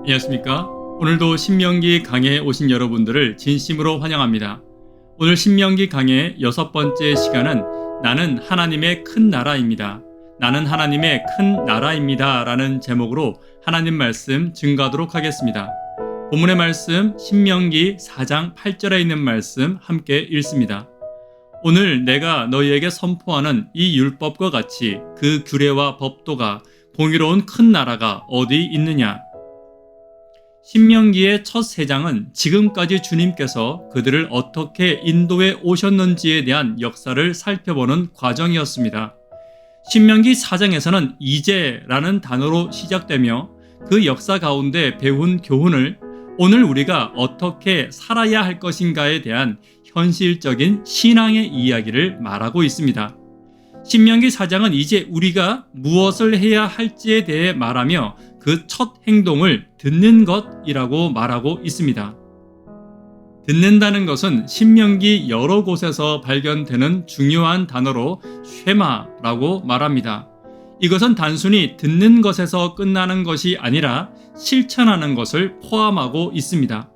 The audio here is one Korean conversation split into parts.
안녕하십니까? 오늘도 신명기 강해에 오신 여러분들을 진심으로 환영합니다. 오늘 신명기 강해 6번째 시간은 나는 하나님의 큰 나라입니다. 나는 하나님의 큰 나라입니다. 라는 제목으로 하나님 말씀 증거하도록 하겠습니다. 본문의 말씀 신명기 4장 8절에 있는 말씀 함께 읽습니다. 오늘 내가 너희에게 선포하는 이 율법과 같이 그 규례와 법도가 공의로운 큰 나라가 어디 있느냐? 신명기의 첫 3장은 지금까지 주님께서 그들을 어떻게 인도해 오셨는지에 대한 역사를 살펴보는 과정이었습니다. 신명기 4장에서는 이제라는 단어로 시작되며 그 역사 가운데 배운 교훈을 오늘 우리가 어떻게 살아야 할 것인가에 대한 현실적인 신앙의 이야기를 말하고 있습니다. 신명기 4장은 이제 우리가 무엇을 해야 할지에 대해 말하며 그 첫 행동을 듣는 것이라고 말하고 있습니다. 듣는다는 것은 신명기 여러 곳에서 발견되는 중요한 단어로 쉐마라고 말합니다. 이것은 단순히 듣는 것에서 끝나는 것이 아니라 실천하는 것을 포함하고 있습니다.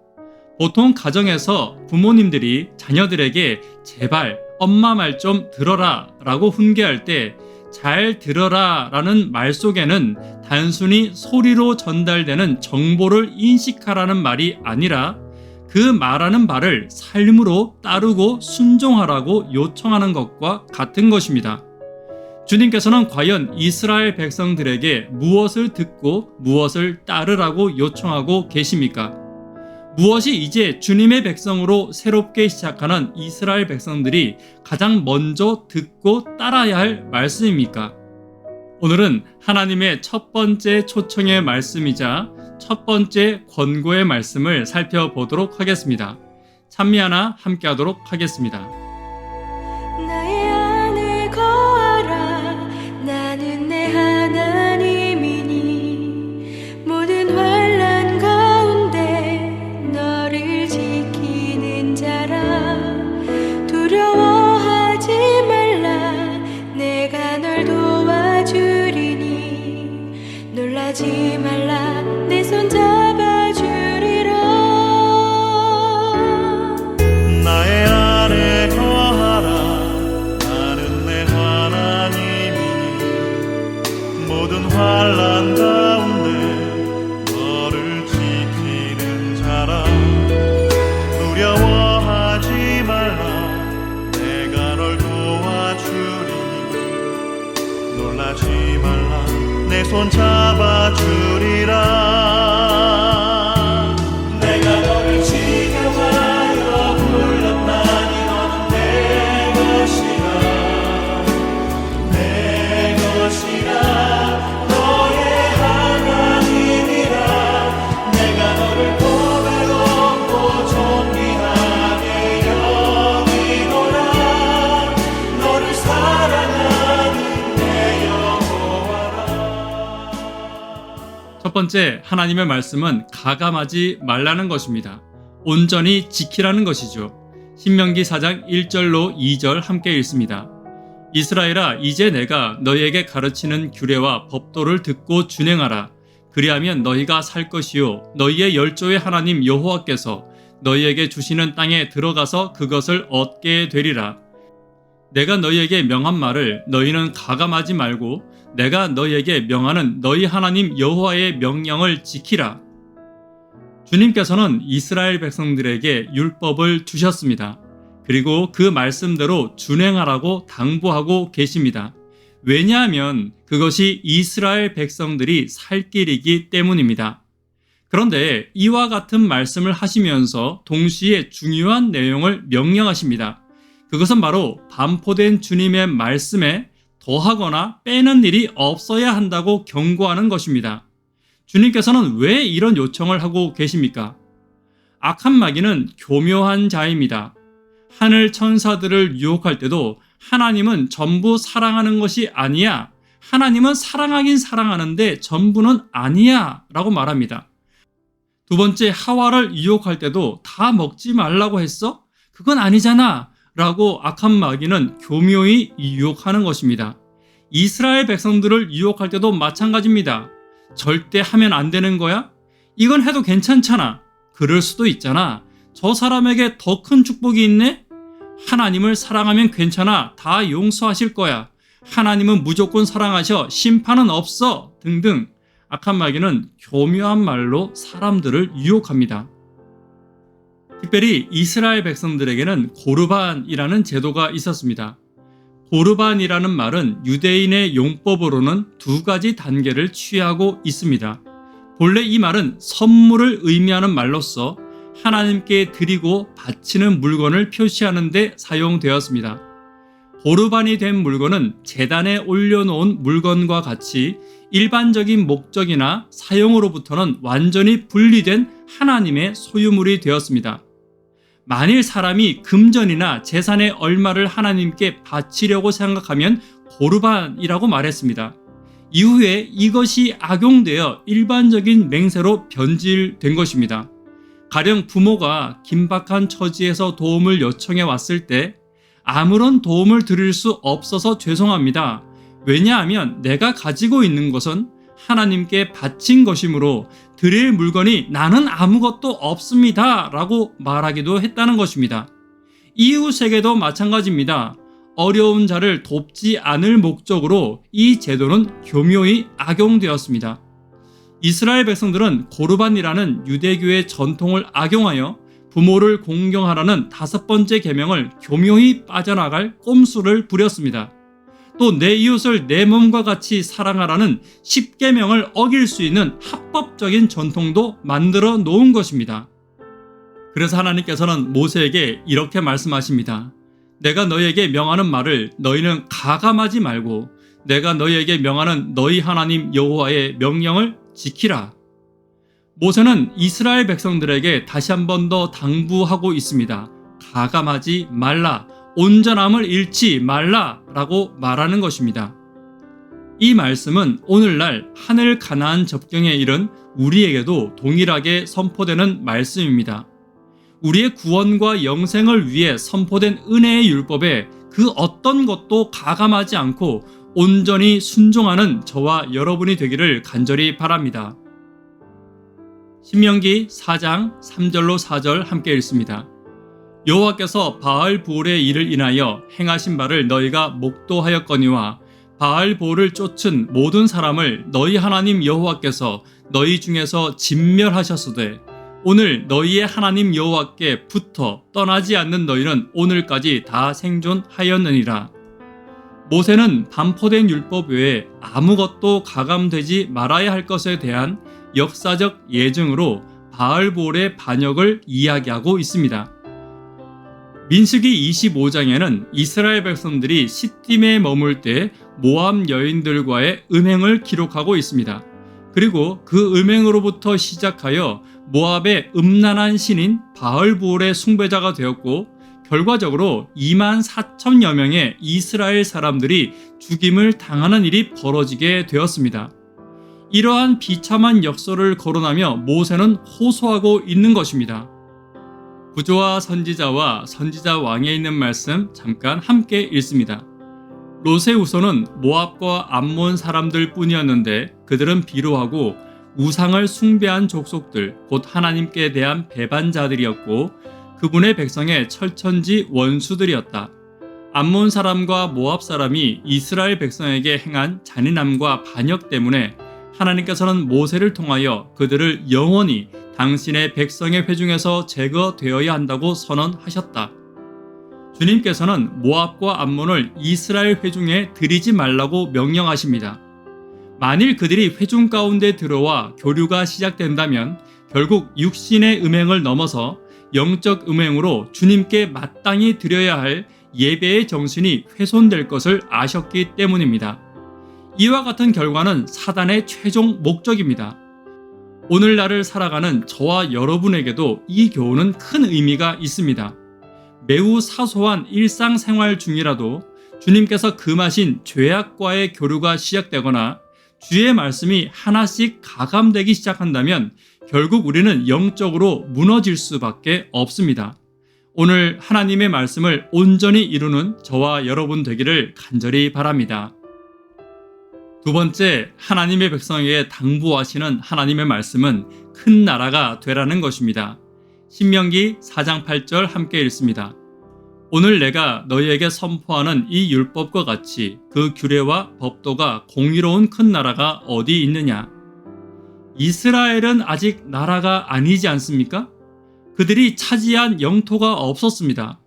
보통 가정에서 부모님들이 자녀들에게 제발 엄마 말 좀 들어라 라고 훈계할 때 잘 들어라 라는 말 속에는 단순히 소리로 전달되는 정보를 인식하라는 말이 아니라 그 말하는 바를 삶으로 따르고 순종하라고 요청하는 것과 같은 것입니다. 주님께서는 과연 이스라엘 백성들에게 무엇을 듣고 무엇을 따르라고 요청하고 계십니까? 무엇이 이제 주님의 백성으로 새롭게 시작하는 이스라엘 백성들이 가장 먼저 듣고 따라야 할 말씀입니까? 오늘은 하나님의 첫 번째 초청의 말씀이자 첫 번째 권고의 말씀을 살펴보도록 하겠습니다. 찬미 하나 함께 하도록 하겠습니다. 나의 안에 거하라. 나는 내 하나님이니 모든 환난 가운데 너를 지키는 자라. 두려워하지 말라. 내가 널 도와주리니 놀라지 말라. 내 손 잡아주리라. 나의 안에 거하라. 나는 내 하나님이니 모든 환난 가운데 너를 지키는 자라. 두려워하지 말라. 내가 널 도와주리니 놀라지 말라. 내 손 잡아주리라. 내가 너를 지켜하여 불렀나니 너는 내 것이라. 내 것이라. 너의 하나님이라. 내가 너를 보배롭고 존귀하게 여기노라. 너를 사랑하는 내 여호와라. 첫 번째 하나님의 말씀은 가감하지 말라는 것입니다. 온전히 지키라는 것이죠. 신명기 4장 1절로 2절 함께 읽습니다. 이스라엘아, 이제 내가 너희에게 가르치는 규례와 법도를 듣고 준행하라. 그리하면 너희가 살 것이요 너희의 열조의 하나님 여호와께서 너희에게 주시는 땅에 들어가서 그것을 얻게 되리라. 내가 너희에게 명한 말을 너희는 가감하지 말고 내가 너희에게 명하는 너희 하나님 여호와의 명령을 지키라. 주님께서는 이스라엘 백성들에게 율법을 주셨습니다. 그리고 그 말씀대로 준행하라고 당부하고 계십니다. 왜냐하면 그것이 이스라엘 백성들이 살 길이기 때문입니다. 그런데 이와 같은 말씀을 하시면서 동시에 중요한 내용을 명령하십니다. 그것은 바로 반포된 주님의 말씀에 더하거나 빼는 일이 없어야 한다고 경고하는 것입니다. 주님께서는 왜 이런 요청을 하고 계십니까? 악한 마귀는 교묘한 자입니다. 하늘 천사들을 유혹할 때도 하나님은 전부 사랑하는 것이 아니야. 하나님은 사랑하긴 사랑하는데 전부는 아니야 라고 말합니다. 두 번째, 하와를 유혹할 때도 다 먹지 말라고 했어? 그건 아니잖아 라고 악한 마귀는 교묘히 유혹하는 것입니다. 이스라엘 백성들을 유혹할 때도 마찬가지입니다. 절대 하면 안 되는 거야? 이건 해도 괜찮잖아. 그럴 수도 있잖아. 저 사람에게 더 큰 축복이 있네? 하나님을 사랑하면 괜찮아. 다 용서하실 거야. 하나님은 무조건 사랑하셔. 심판은 없어. 등등 악한 마귀는 교묘한 말로 사람들을 유혹합니다. 특별히 이스라엘 백성들에게는 고르반이라는 제도가 있었습니다. 고르반이라는 말은 유대인의 용법으로는 두 가지 단계를 취하고 있습니다. 본래 이 말은 선물을 의미하는 말로서 하나님께 드리고 바치는 물건을 표시하는 데 사용되었습니다. 고르반이 된 물건은 제단에 올려놓은 물건과 같이 일반적인 목적이나 사용으로부터는 완전히 분리된 하나님의 소유물이 되었습니다. 만일 사람이 금전이나 재산의 얼마를 하나님께 바치려고 생각하면 고르반이라고 말했습니다. 이후에 이것이 악용되어 일반적인 맹세로 변질된 것입니다. 가령 부모가 긴박한 처지에서 도움을 요청해 왔을 때 아무런 도움을 드릴 수 없어서 죄송합니다. 왜냐하면 내가 가지고 있는 것은 하나님께 바친 것이므로 드릴 물건이 나는 아무것도 없습니다 라고 말하기도 했다는 것입니다. 이웃에게도 마찬가지입니다. 어려운 자를 돕지 않을 목적으로 이 제도는 교묘히 악용되었습니다. 이스라엘 백성들은 고르반이라는 유대교의 전통을 악용하여 부모를 공경하라는 5번째 계명을 교묘히 빠져나갈 꼼수를 부렸습니다. 또 내 이웃을 내 몸과 같이 사랑하라는 10계명을 어길 수 있는 합법적인 전통도 만들어 놓은 것입니다. 그래서 하나님께서는 모세에게 이렇게 말씀하십니다. 내가 너희에게 명하는 말을 너희는 가감하지 말고 내가 너희에게 명하는 너희 하나님 여호와의 명령을 지키라. 모세는 이스라엘 백성들에게 다시 한 번 더 당부하고 있습니다. 가감하지 말라. 온전함을 잃지 말라라고 말하는 것입니다. 이 말씀은 오늘날 하늘 가나안 접경에 이른 우리에게도 동일하게 선포되는 말씀입니다. 우리의 구원과 영생을 위해 선포된 은혜의 율법에 그 어떤 것도 가감하지 않고 온전히 순종하는 저와 여러분이 되기를 간절히 바랍니다. 신명기 4장 3절로 4절 함께 읽습니다. 여호와께서 바알보올의 일을 인하여 행하신 바를 너희가 목도하였거니와 바알보올을 쫓은 모든 사람을 너희 하나님 여호와께서 너희 중에서 진멸하셨으되 오늘 너희의 하나님 여호와께 붙어 떠나지 않는 너희는 오늘까지 다 생존하였느니라. 모세는 반포된 율법 외에 아무것도 가감되지 말아야 할 것에 대한 역사적 예증으로 바알보올의 반역을 이야기하고 있습니다. 민수기 25장에는 이스라엘 백성들이 시딤에 머물 때 모압 여인들과의 음행을 기록하고 있습니다. 그리고 그 음행으로부터 시작하여 모압의 음란한 신인 바알보올의 숭배자가 되었고 결과적으로 24,000여 명의 이스라엘 사람들이 죽임을 당하는 일이 벌어지게 되었습니다. 이러한 비참한 역사를 거론하며 모세는 호소하고 있는 것입니다. 구조와 선지자와 선지자 왕에 있는 말씀 잠깐 함께 읽습니다. 롯의 후손은 모압과 암몬 사람들 뿐이었는데 그들은 비로하고 우상을 숭배한 족속들 곧 하나님께 대한 배반자들이었고 그분의 백성의 철천지 원수들이었다. 암몬 사람과 모압 사람이 이스라엘 백성에게 행한 잔인함과 반역 때문에 하나님께서는 모세를 통하여 그들을 영원히 당신의 백성의 회중에서 제거되어야 한다고 선언하셨다. 주님께서는 모압과 암몬을 이스라엘 회중에 들이지 말라고 명령하십니다. 만일 그들이 회중 가운데 들어와 교류가 시작된다면 결국 육신의 음행을 넘어서 영적 음행으로 주님께 마땅히 드려야 할 예배의 정신이 훼손될 것을 아셨기 때문입니다. 이와 같은 결과는 사단의 최종 목적입니다. 오늘날을 살아가는 저와 여러분에게도 이 교훈은 큰 의미가 있습니다. 매우 사소한 일상생활 중이라도 주님께서 금하신 죄악과의 교류가 시작되거나 주의 말씀이 하나씩 가감되기 시작한다면 결국 우리는 영적으로 무너질 수밖에 없습니다. 오늘 하나님의 말씀을 온전히 이루는 저와 여러분 되기를 간절히 바랍니다. 두 번째, 하나님의 백성에게 당부하시는 하나님의 말씀은 큰 나라가 되라는 것입니다. 신명기 4장 8절 함께 읽습니다. 오늘 내가 너희에게 선포하는 이 율법과 같이 그 규례와 법도가 공의로운 큰 나라가 어디 있느냐? 이스라엘은 아직 나라가 아니지 않습니까? 그들이 차지한 영토가 없었습니다.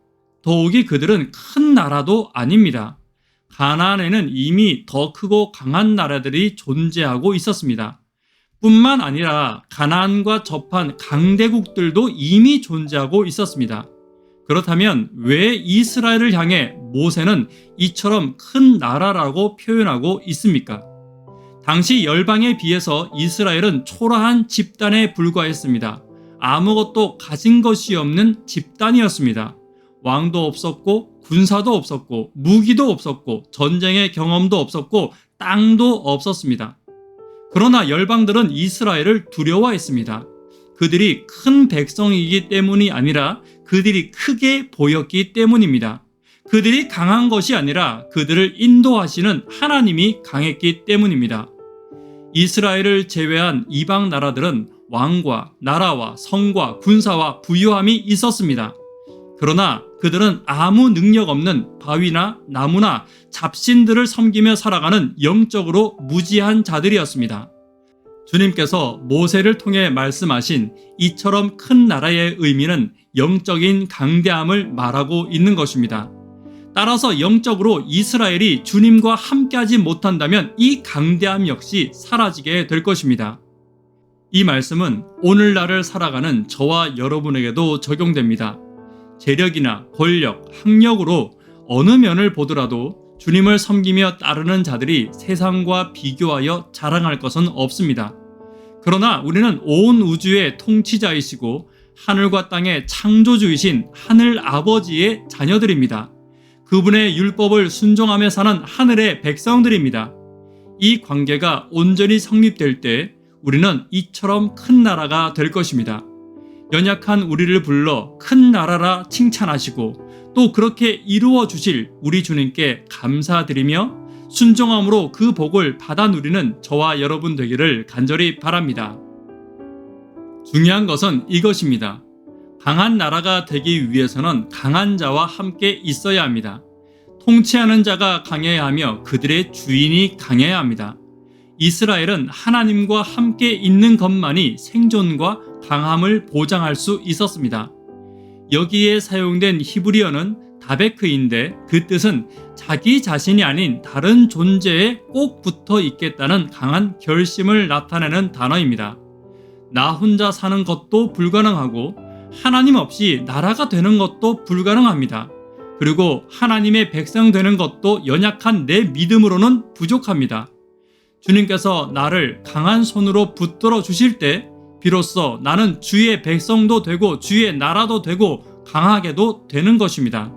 더욱이 그들은 큰 나라도 아닙니다. 가나안에는 이미 더 크고 강한 나라들이 존재하고 있었습니다. 뿐만 아니라 가나안과 접한 강대국들도 이미 존재하고 있었습니다. 그렇다면 왜 이스라엘을 향해 모세는 이처럼 큰 나라라고 표현하고 있습니까? 당시 열방에 비해서 이스라엘은 초라한 집단에 불과했습니다. 아무것도 가진 것이 없는 집단이었습니다. 왕도 없었고 군사도 없었고 무기도 없었고 전쟁의 경험도 없었고 땅도 없었습니다. 그러나 열방들은 이스라엘을 두려워했습니다. 그들이 큰 백성이기 때문이 아니라 그들이 크게 보였기 때문입니다. 그들이 강한 것이 아니라 그들을 인도하시는 하나님이 강했기 때문입니다. 이스라엘을 제외한 이방 나라들은 왕과 나라와 성과 군사와 부유함이 있었습니다. 그러나 그들은 아무 능력 없는 바위나 나무나 잡신들을 섬기며 살아가는 영적으로 무지한 자들이었습니다. 주님께서 모세를 통해 말씀하신 이처럼 큰 나라의 의미는 영적인 강대함을 말하고 있는 것입니다. 따라서 영적으로 이스라엘이 주님과 함께하지 못한다면 이 강대함 역시 사라지게 될 것입니다. 이 말씀은 오늘날을 살아가는 저와 여러분에게도 적용됩니다. 재력이나 권력, 학력으로 어느 면을 보더라도 주님을 섬기며 따르는 자들이 세상과 비교하여 자랑할 것은 없습니다. 그러나 우리는 온 우주의 통치자이시고 하늘과 땅의 창조주이신 하늘 아버지의 자녀들입니다. 그분의 율법을 순종하며 사는 하늘의 백성들입니다. 이 관계가 온전히 성립될 때 우리는 이처럼 큰 나라가 될 것입니다. 연약한 우리를 불러 큰 나라라 칭찬하시고 또 그렇게 이루어 주실 우리 주님께 감사드리며 순종함으로 그 복을 받아 누리는 저와 여러분 되기를 간절히 바랍니다. 중요한 것은 이것입니다. 강한 나라가 되기 위해서는 강한 자와 함께 있어야 합니다. 통치하는 자가 강해야 하며 그들의 주인이 강해야 합니다. 이스라엘은 하나님과 함께 있는 것만이 생존과 강함을 보장할 수 있었습니다. 여기에 사용된 히브리어는 다베크인데 그 뜻은 자기 자신이 아닌 다른 존재에 꼭 붙어 있겠다는 강한 결심을 나타내는 단어입니다. 나 혼자 사는 것도 불가능하고 하나님 없이 나라가 되는 것도 불가능합니다. 그리고 하나님의 백성 되는 것도 연약한 내 믿음으로는 부족합니다. 주님께서 나를 강한 손으로 붙들어 주실 때 비로소 나는 주의 백성도 되고 주의 나라도 되고 강하게도 되는 것입니다.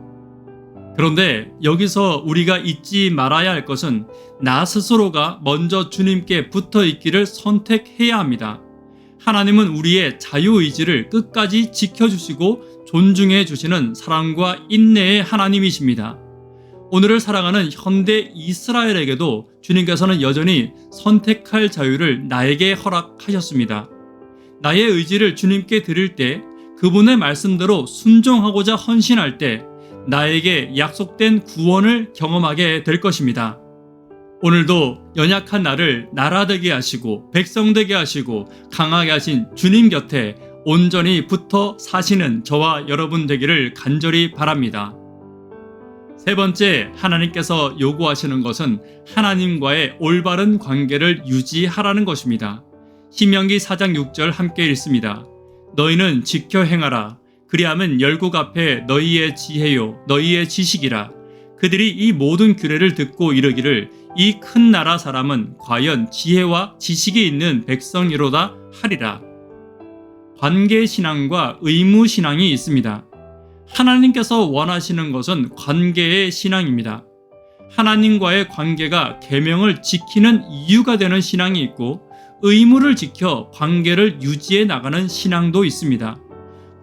그런데 여기서 우리가 잊지 말아야 할 것은 나 스스로가 먼저 주님께 붙어 있기를 선택해야 합니다. 하나님은 우리의 자유의지를 끝까지 지켜주시고 존중해 주시는 사랑과 인내의 하나님이십니다. 오늘을 살아가는 현대 이스라엘에게도 주님께서는 여전히 선택할 자유를 나에게 허락하셨습니다. 나의 의지를 주님께 드릴 때 그분의 말씀대로 순종하고자 헌신할 때 나에게 약속된 구원을 경험하게 될 것입니다. 오늘도 연약한 나를 나라 되게 하시고 백성 되게 하시고 강하게 하신 주님 곁에 온전히 붙어 사시는 저와 여러분 되기를 간절히 바랍니다. 세 번째, 하나님께서 요구하시는 것은 하나님과의 올바른 관계를 유지하라는 것입니다. 신명기 4장 6절 함께 읽습니다. 너희는 지켜 행하라. 그리하면 열국 앞에 너희의 지혜요 너희의 지식이라. 그들이 이 모든 규례를 듣고 이르기를 이 큰 나라 사람은 과연 지혜와 지식이 있는 백성이로다 하리라. 관계신앙과 의무신앙이 있습니다. 하나님께서 원하시는 것은 관계의 신앙입니다. 하나님과의 관계가 계명을 지키는 이유가 되는 신앙이 있고 의무를 지켜 관계를 유지해 나가는 신앙도 있습니다.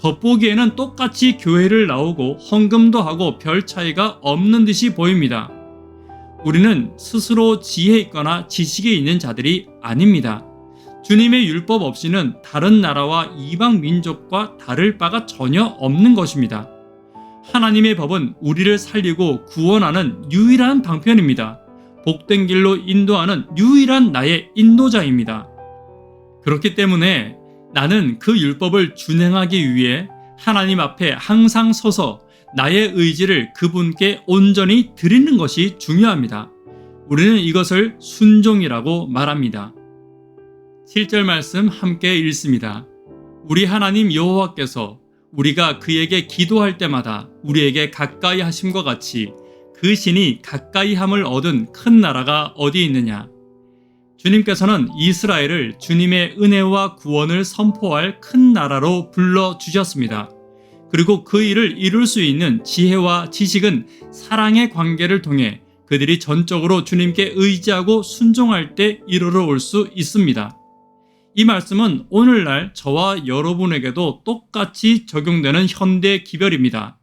겉보기에는 똑같이 교회를 나오고 헌금도 하고 별 차이가 없는 듯이 보입니다. 우리는 스스로 지혜 있거나 지식이 있는 자들이 아닙니다. 주님의 율법 없이는 다른 나라와 이방 민족과 다를 바가 전혀 없는 것입니다. 하나님의 법은 우리를 살리고 구원하는 유일한 방편입니다. 복된 길로 인도하는 유일한 나의 인도자입니다. 그렇기 때문에 나는 그 율법을 준행하기 위해 하나님 앞에 항상 서서 나의 의지를 그분께 온전히 드리는 것이 중요합니다. 우리는 이것을 순종이라고 말합니다. 7절 말씀 함께 읽습니다. 우리 하나님 여호와께서 우리가 그에게 기도할 때마다 우리에게 가까이 하심과 같이 그 신이 가까이 함을 얻은 큰 나라가 어디 있느냐? 주님께서는 이스라엘을 주님의 은혜와 구원을 선포할 큰 나라로 불러주셨습니다. 그리고 그 일을 이룰 수 있는 지혜와 지식은 사랑의 관계를 통해 그들이 전적으로 주님께 의지하고 순종할 때 이르러 올 수 있습니다. 이 말씀은 오늘날 저와 여러분에게도 똑같이 적용되는 현대 기별입니다.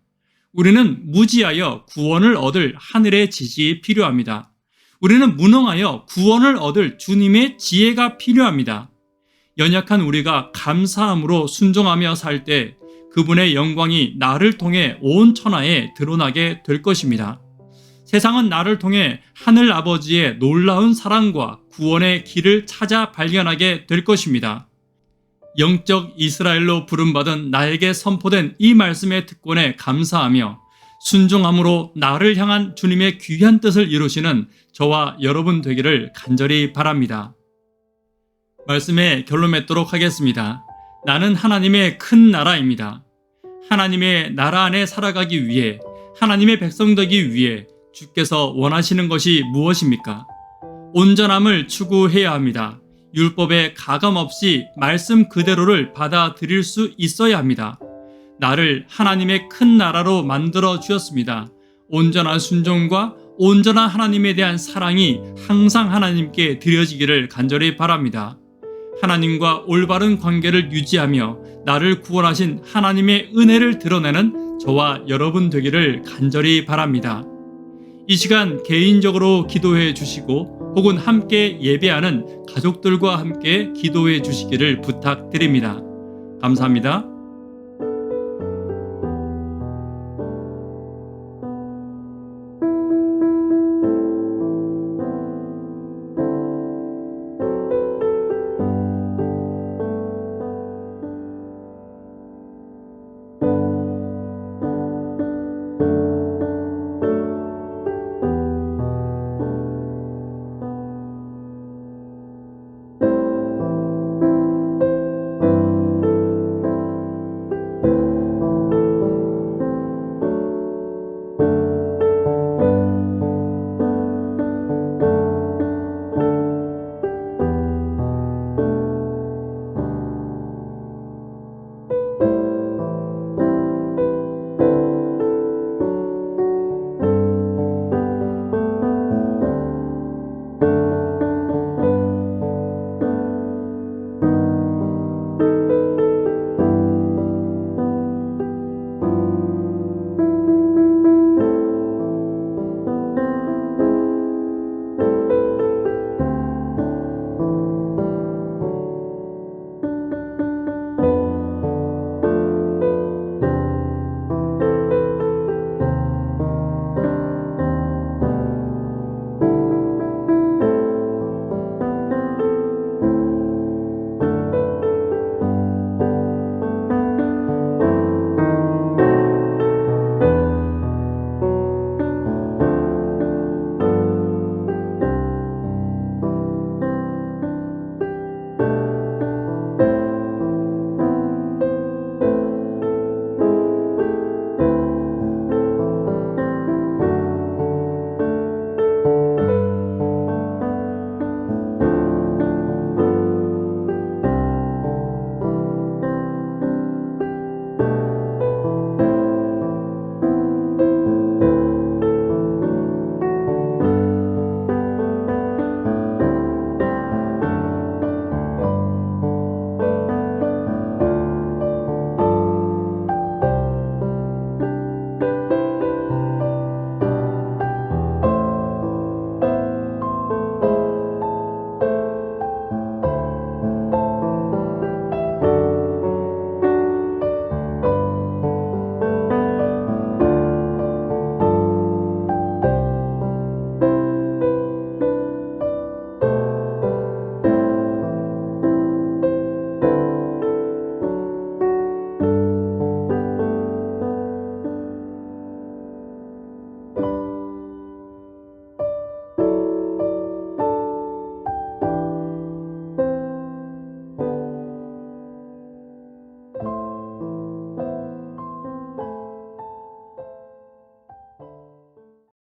우리는 무지하여 구원을 얻을 하늘의 지식이 필요합니다. 우리는 무능하여 구원을 얻을 주님의 지혜가 필요합니다. 연약한 우리가 감사함으로 순종하며 살 때 그분의 영광이 나를 통해 온 천하에 드러나게 될 것입니다. 세상은 나를 통해 하늘 아버지의 놀라운 사랑과 구원의 길을 찾아 발견하게 될 것입니다. 영적 이스라엘로 부름받은 나에게 선포된 이 말씀의 특권에 감사하며 순종함으로 나를 향한 주님의 귀한 뜻을 이루시는 저와 여러분 되기를 간절히 바랍니다. 말씀에 결론 맺도록 하겠습니다. 나는 하나님의 큰 나라입니다. 하나님의 나라 안에 살아가기 위해, 하나님의 백성 되기 위해 주께서 원하시는 것이 무엇입니까? 온전함을 추구해야 합니다. 율법에 가감없이 말씀 그대로를 받아들일 수 있어야 합니다. 나를 하나님의 큰 나라로 만들어 주셨습니다. 온전한 순종과 온전한 하나님에 대한 사랑이 항상 하나님께 드려지기를 간절히 바랍니다. 하나님과 올바른 관계를 유지하며 나를 구원하신 하나님의 은혜를 드러내는 저와 여러분 되기를 간절히 바랍니다. 이 시간 개인적으로 기도해 주시고 혹은 함께 예배하는 가족들과 함께 기도해 주시기를 부탁드립니다. 감사합니다.